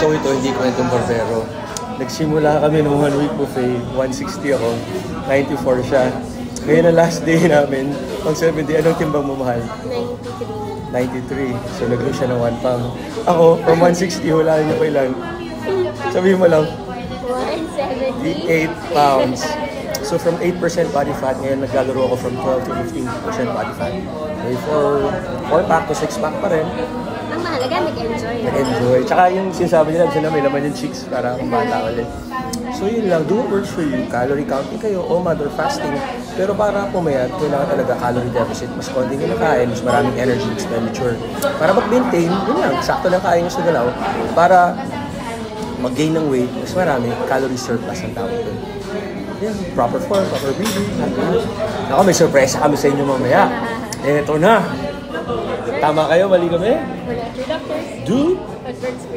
So ito, hindi kwentong barbero. Nagsimula kami nung 1 week buffet, 160 ako, 94 siya. Ngayon ang last day namin, pang 70, anong timbang mo mahal? 93. So nag-lose siya ng 1 pound. Ako, from 160, hulaan niyo pa ilan? Sabihin mo lang. 178 pounds. So from 8% body fat, ngayon naglalaro ako from 12 to 15% body fat. Okay, for 4-pack to 6-pack pa rin. Ang mahalaga, nag-enjoy. Nag-enjoy. Tsaka yung sinasabi nila, gusto na may laman yung cheeks para akong bata ulit. So yun lang, do what works for you. Calorie counting kayo, OMAD or fasting. Pero para pumayat, kailangan talaga calorie deficit. Mas konting yung nakain, mas maraming energy expenditure. Para mag-maintain, yun lang, sakto lang kain nyo sa galaw. Para mag-gain ng weight, mas marami, calorie surplus ang tawag doon. Yan, proper form, proper breathing. Ako, may surpresa kami sa inyo mamaya. Eto na. Tama kayo, mali kami? We're not your doctors. Do But we're